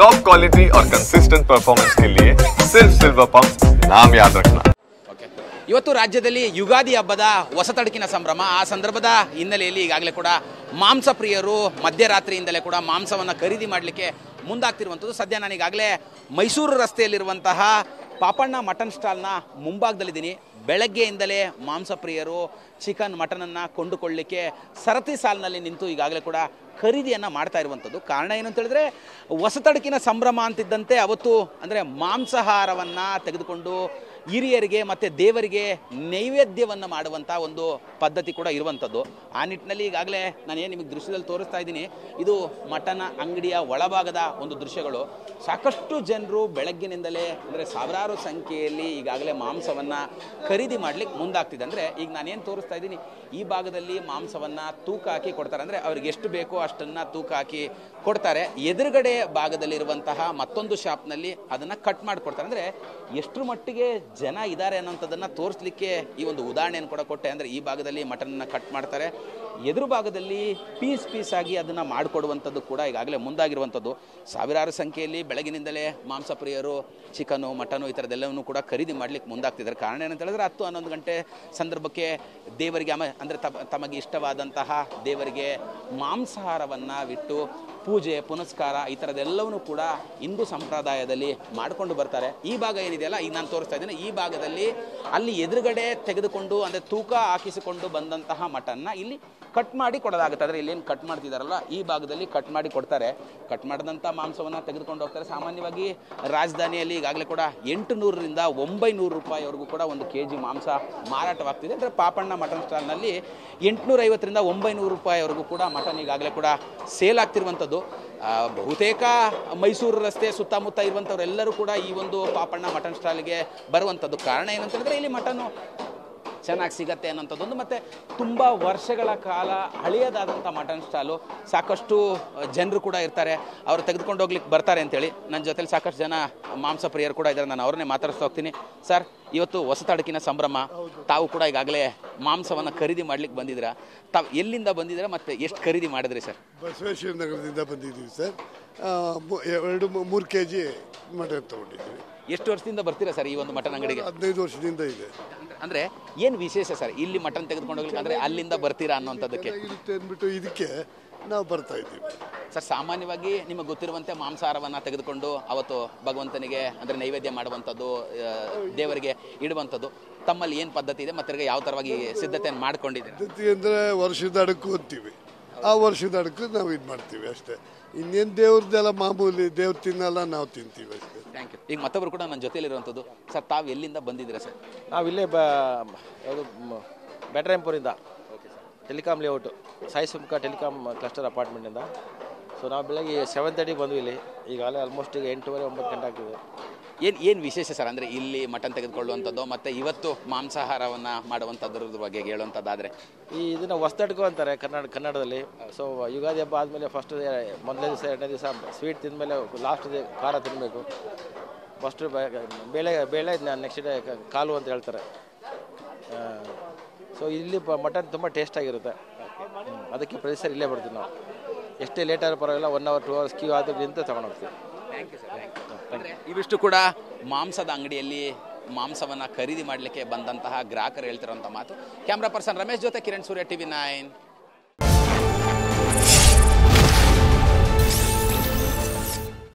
Top quality और consistent performance के लिए सिर्फ सिल्वर पंप नाम याद रखना। ಇವತ್ತು ರಾಜ್ಯದಲ್ಲಿ ಯುಗಾದಿ ಹಬ್ಬದ ಹೊಸತಡಕಿನ ಸಂಭ್ರಮ. ಆ ಸಂದರ್ಭದ ಹಿನ್ನೆಲೆಯಲ್ಲಿ ಈಗಾಗಲೇ ಕೂಡ ಮಾಂಸ ಪ್ರಿಯರು ಮಧ್ಯರಾತ್ರಿಯಿಂದಲೇ ಕೂಡ ಮಾಂಸವನ್ನು ಖರೀದಿ ಮಾಡಲಿಕ್ಕೆ ಮುಂದಾಗ್ತಿರುವಂಥದ್ದು. ಸದ್ಯ ನಾನು ಈಗಾಗಲೇ ಮೈಸೂರು ರಸ್ತೆಯಲ್ಲಿರುವಂತಹ ಪಾಪಣ್ಣ ಮಟನ್ ಸ್ಟಾಲ್ನ ಮುಂಭಾಗದಲ್ಲಿದ್ದೀನಿ. ಬೆಳಗ್ಗೆಯಿಂದಲೇ ಮಾಂಸ ಪ್ರಿಯರು ಚಿಕನ್ ಮಟನನ್ನು ಕೊಂಡುಕೊಳ್ಳಲಿಕ್ಕೆ ಸರತಿ ಸಾಲಿನಲ್ಲಿ ನಿಂತು ಈಗಾಗಲೇ ಕೂಡ ಖರೀದಿಯನ್ನು ಮಾಡ್ತಾ ಇರುವಂಥದ್ದು. ಕಾರಣ ಏನು ಅಂತ ಹೇಳಿದ್ರೆ, ಹೊಸತಡಕಿನ ಸಂಭ್ರಮ ಅಂತಿದ್ದಂತೆ ಅವತ್ತು ಅಂದರೆ ಮಾಂಸಾಹಾರವನ್ನು ತೆಗೆದುಕೊಂಡು ಹಿರಿಯರಿಗೆ ಮತ್ತು ದೇವರಿಗೆ ನೈವೇದ್ಯವನ್ನು ಮಾಡುವಂಥ ಒಂದು ಪದ್ಧತಿ ಕೂಡ ಇರುವಂಥದ್ದು. ಆ ನಿಟ್ಟಿನಲ್ಲಿ ಈಗಾಗಲೇ ನಾನೇನು ನಿಮಗೆ ದೃಶ್ಯದಲ್ಲಿ ತೋರಿಸ್ತಾ ಇದ್ದೀನಿ, ಇದು ಮಟನ್ ಅಂಗಡಿಯ ಒಳಭಾಗದ ಒಂದು ದೃಶ್ಯಗಳು. ಸಾಕಷ್ಟು ಜನರು ಬೆಳಗ್ಗಿನಿಂದಲೇ ಅಂದರೆ ಸಾವಿರಾರು ಸಂಖ್ಯೆಯಲ್ಲಿ ಈಗಾಗಲೇ ಮಾಂಸವನ್ನು ಖರೀದಿ ಮಾಡಲಿಕ್ಕೆ ಮುಂದಾಗ್ತಿದೆ. ಅಂದರೆ ಈಗ ನಾನೇನು ತೋರಿಸ್ತಾ ಇದ್ದೀನಿ, ಈ ಭಾಗದಲ್ಲಿ ಮಾಂಸವನ್ನು ತೂಕ ಹಾಕಿ ಕೊಡ್ತಾರೆ. ಅಂದರೆ ಅವ್ರಿಗೆ ಎಷ್ಟು ಬೇಕೋ ಅಷ್ಟನ್ನು ತೂಕ ಹಾಕಿ ಕೊಡ್ತಾರೆ. ಎದುರುಗಡೆ ಭಾಗದಲ್ಲಿರುವಂತಹ ಮತ್ತೊಂದು ಶಾಪ್ನಲ್ಲಿ ಅದನ್ನು ಕಟ್ ಮಾಡಿಕೊಡ್ತಾರೆ. ಅಂದರೆ ಎಷ್ಟು ಮಟ್ಟಿಗೆ ಜನ ಇದ್ದಾರೆ ಅನ್ನೋಂಥದ್ದನ್ನು ತೋರಿಸ್ಲಿಕ್ಕೆ ಈ ಒಂದು ಉದಾಹರಣೆಯನ್ನು ಕೂಡ ಕೊಟ್ಟೆ. ಅಂದರೆ ಈ ಭಾಗದಲ್ಲಿ ಮಟನ್ನ ಕಟ್ ಮಾಡ್ತಾರೆ, ಎದುರು ಭಾಗದಲ್ಲಿ ಪೀಸ್ ಆಗಿ ಅದನ್ನು ಮಾಡಿಕೊಡುವಂಥದ್ದು ಕೂಡ ಈಗಾಗಲೇ ಮುಂದಾಗಿರುವಂಥದ್ದು. ಸಾವಿರಾರು ಸಂಖ್ಯೆಯಲ್ಲಿ ಬೆಳಗಿನಿಂದಲೇ ಮಾಂಸ ಪ್ರಿಯರು ಚಿಕನು ಮಟನು ಈ ಥರದ್ದೆಲ್ಲವನ್ನೂ ಕೂಡ ಖರೀದಿ ಮಾಡಲಿಕ್ಕೆ ಮುಂದಾಗ್ತಿದ್ದಾರೆ. ಕಾರಣ ಏನಂತ ಹೇಳಿದ್ರೆ 10-11 ಗಂಟೆ ಸಂದರ್ಭಕ್ಕೆ ದೇವರಿಗೆ ಅಂದರೆ ತಮಗೆ ಇಷ್ಟವಾದಂತಹ ದೇವರಿಗೆ ಮಾಂಸಾಹಾರವನ್ನು ಬಿಟ್ಟು ಪೂಜೆ ಪುನಸ್ಕಾರ ಈ ಥರದ್ದೆಲ್ಲವನ್ನೂ ಕೂಡ ಹಿಂದೂ ಸಂಪ್ರದಾಯದಲ್ಲಿ ಮಾಡಿಕೊಂಡು ಬರ್ತಾರೆ. ಈ ಭಾಗ ಏನಿದೆಯಲ್ಲ, ಈಗ ನಾನು ತೋರಿಸ್ತಾ ಇದ್ದೀನಿ, ಈ ಭಾಗದಲ್ಲಿ ಅಲ್ಲಿ ಎದುರುಗಡೆ ತೆಗೆದುಕೊಂಡು ಅಂದರೆ ತೂಕ ಹಾಕಿಸಿಕೊಂಡು ಬಂದಂತಹ ಮಟನ್ನ ಇಲ್ಲಿ ಕಟ್ ಮಾಡಿ ಕೊಡೋದಾಗುತ್ತೆ. ಅಂದರೆ ಇಲ್ಲೇನು ಕಟ್ ಮಾಡ್ತಿದ್ದಾರಲ್ಲ, ಈ ಭಾಗದಲ್ಲಿ ಕಟ್ ಮಾಡಿ ಕೊಡ್ತಾರೆ. ಕಟ್ ಮಾಡಿದಂಥ ಮಾಂಸವನ್ನು ತೆಗೆದುಕೊಂಡು ಹೋಗ್ತಾರೆ. ಸಾಮಾನ್ಯವಾಗಿ ರಾಜಧಾನಿಯಲ್ಲಿ ಈಗಾಗಲೇ ಕೂಡ 800ರಿಂದ 900 ರೂಪಾಯಿವರೆಗೂ ಕೂಡ 1 kg ಮಾಂಸ ಮಾರಾಟವಾಗ್ತಿದೆ. ಅಂದರೆ ಪಾಪಣ್ಣ ಮಟನ್ ಸ್ಟಾಲ್ನಲ್ಲಿ 850ರಿಂದ 900 ರೂಪಾಯಿವರೆಗೂ ಕೂಡ ಮಟನ್ ಈಗಾಗಲೇ ಕೂಡ ಸೇಲ್ ಆಗ್ತಿರುವಂಥದ್ದು. ಬಹುತೇಕ ಮೈಸೂರು ರಸ್ತೆ ಸುತ್ತಮುತ್ತ ಇರುವಂಥವರೆಲ್ಲರೂ ಕೂಡ ಈ ಒಂದು ಪಾಪಣ್ಣ ಮಟನ್ ಸ್ಟಾಲ್ಗೆ ಬರುವಂಥದ್ದು. ಕಾರಣ ಏನಂತ ಹೇಳಿದ್ರೆ, ಇಲ್ಲಿ ಮಟನ್ನು ಚೆನ್ನಾಗಿ ಸಿಗತ್ತೆ ಅನ್ನೋಂಥದ್ದೊಂದು, ಮತ್ತು ತುಂಬ ವರ್ಷಗಳ ಕಾಲ ಹಳೆಯದಾದಂಥ ಮಟನ್ ಸ್ಟಾಲು. ಸಾಕಷ್ಟು ಜನರು ಕೂಡ ಇರ್ತಾರೆ, ಅವರು ತೆಗೆದುಕೊಂಡು ಹೋಗ್ಲಿಕ್ಕೆ ಬರ್ತಾರೆ ಅಂತೇಳಿ. ನನ್ನ ಜೊತೆಲಿ ಸಾಕಷ್ಟು ಜನ ಮಾಂಸ ಪ್ರಿಯರು ಕೂಡ ಇದ್ದಾರೆ. ನಾನು ಅವ್ರನ್ನೇ ಮಾತಾಡಿಸ್ತಾ ಹೋಗ್ತೀನಿ. ಸರ್, ಇವತ್ತು ಹೊಸತಡಕಿನ ಸಂಭ್ರಮ, ತಾವು ಕೂಡ ಈಗಾಗಲೇ ಮಾಂಸವನ್ನು ಖರೀದಿ ಮಾಡ್ಲಿಕ್ಕೆ ಬಂದಿದ್ದೀರಾ. ತಾವು ಎಲ್ಲಿಂದ ಬಂದಿದ್ದೀರಾ ಮತ್ತು ಎಷ್ಟು ಖರೀದಿ ಮಾಡಿದ್ರಿ ಸರ್? ಬಸವೇಶ್ವರ ನಗರದಿಂದ ಬಂದಿದ್ದೀವಿ ಸರ್. 2-3 kg ಮಟನ್ ತೊಗೊಂಡಿದ್ದೀವಿ. ಎಷ್ಟು ವರ್ಷದಿಂದ ಬರ್ತೀರಾ ಸರ್ ಈ ಒಂದು ಮಟನ್ ಅಂಗಡಿಗೆ? 15 ವರ್ಷದಿಂದ ಇದೆ. ಅಂದರೆ ಏನು ವಿಶೇಷ ಸರ್ ಇಲ್ಲಿ ಮಟನ್ ತೆಗೆದುಕೊಂಡು ಹೋಗ್ಲಿಕ್ಕೆ? ಅಂದರೆ ಅಲ್ಲಿಂದ ಬರ್ತೀರಾ ಅನ್ನೋಂಥದ್ದಕ್ಕೆ ಇರುತ್ತೆ ಅಂದ್ಬಿಟ್ಟು ಇದಕ್ಕೆ ನಾವು ಬರ್ತಾ ಇದ್ದೀವಿ ಸರ್. ಸಾಮಾನ್ಯವಾಗಿ ನಿಮಗೆ ಗೊತ್ತಿರುವಂತೆ ಮಾಂಸಾಹಾರವನ್ನು ತೆಗೆದುಕೊಂಡು ಅವತ್ತು ಭಗವಂತನಿಗೆ ಅಂದರೆ ನೈವೇದ್ಯ ಮಾಡುವಂಥದ್ದು, ದೇವರಿಗೆ ಇಡುವಂಥದ್ದು, ತಮ್ಮಲ್ಲಿ ಏನು ಪದ್ಧತಿ ಇದೆ ಮತ್ತು ಯಾವ ಥರವಾಗಿ ಸಿದ್ಧತೆಯನ್ನು ಮಾಡ್ಕೊಂಡಿದ್ದೀವಿ? ಪದ್ಧತಿ ಅಂದರೆ ವರ್ಷದ ಅಡಕು ಅಂತೀವಿ. ಆ ವರ್ಷದ ಅಡಕು ನಾವು ಇದು ಮಾಡ್ತೀವಿ ಅಷ್ಟೇ. ಇನ್ನೇನು ದೇವ್ರದ್ದೆಲ್ಲ ಮಾಮೂಲಿ, ದೇವ್ರು ತಿನ್ನಲ್ಲ, ನಾವು ತಿಂತೀವಿ ಅಷ್ಟೇ. Thank you. ಈಗ ಮತ್ತೊಬ್ಬರು ಕೂಡ ನನ್ನ ಜೊತೆಲಿರುವಂಥದ್ದು. ಸರ್, ತಾವು ಎಲ್ಲಿಂದ ಬಂದಿದ್ದೀರಾ ಸರ್? ನಾವಿಲ್ಲೇ ಯಾವುದು ಬ್ಯಾಟ್ರಾಯಂಪುರಿಂದ, ಟೆಲಿಕಾಮ್ ಲೇಔಟು, ಸಾಯಿ ಸುಮ್ಕಾ ಟೆಲಿಕಾಮ್ ಕ್ಲಸ್ಟರ್ ಅಪಾರ್ಟ್ಮೆಂಟಿಂದ. ಸೊ ನಾವು ಬೆಳಗ್ಗೆ 7:30 ಬಂದ್ವಿ. ಇಲ್ಲಿ ಈಗಾಗಲೇ ಆಲ್ಮೋಸ್ಟ್ ಈಗ 8:30-9 ಗಂಟೆ ಆಗ್ತಿದೆ. ಏನು ವಿಶೇಷ ಸರ್ ಅಂದರೆ ಇಲ್ಲಿ ಮಟನ್ ತೆಗೆದುಕೊಳ್ಳುವಂಥದ್ದು ಮತ್ತು ಇವತ್ತು ಮಾಂಸಾಹಾರವನ್ನು ಮಾಡುವಂಥದ್ರ ಬಗ್ಗೆ ಹೇಳುವಂಥದ್ದಾದರೆ? ಇದನ್ನು ಹೊಸತಡ್ಕು ಅಂತಾರೆ ಕನ್ನಡದಲ್ಲಿ. ಸೊ ಯುಗಾದಿ ಹಬ್ಬ ಆದಮೇಲೆ ಫಸ್ಟ್ ಮೊದಲನೇ ದಿವಸ 2ನೇ ದಿವಸ ಸ್ವೀಟ್ ತಿಂದಮೇಲೆ ಲಾಸ್ಟ್ ಖಾರ ತಿನ್ನಬೇಕು. ಫಸ್ಟ್ ಬೇಳೆ ನೆಕ್ಸ್ಟ್ ಡೇ ಕಾಲು ಅಂತ ಹೇಳ್ತಾರೆ. ಸೊ ಇಲ್ಲಿ ಮಟನ್ ತುಂಬ ಟೇಸ್ಟಾಗಿರುತ್ತೆ. ಅದಕ್ಕೆ ಪ್ರತಿ ಸರಿ ಇಲ್ಲೇ ಬರ್ತೀವಿ ನಾವು. ಎಷ್ಟೇ ಲೇಟ್ ಆದರೂ ಪರವಾಗಿಲ್ಲ, 1 hour 2 hours ಕ್ಯೂ ಆದರೂ ನಿಂತು ತಗೊಂಡು ಹೋಗ್ತೀವಿ. Thank you sir. Thank you. ಇವಿಷ್ಟು ಕೂಡ ಮಾಂಸದ ಅಂಗಡಿಯಲ್ಲಿ ಮಾಂಸವನ್ನು ಖರೀದಿ ಮಾಡಲಿಕ್ಕೆ ಬಂದಂತಹ ಗ್ರಾಹಕರು ಹೇಳ್ತಿರೋಂಥ ಮಾತು. ಕ್ಯಾಮ್ರಾ ಪರ್ಸನ್ ರಮೇಶ್ ಜೊತೆ ಕಿರಣ್ ಸೂರ್ಯ, TV9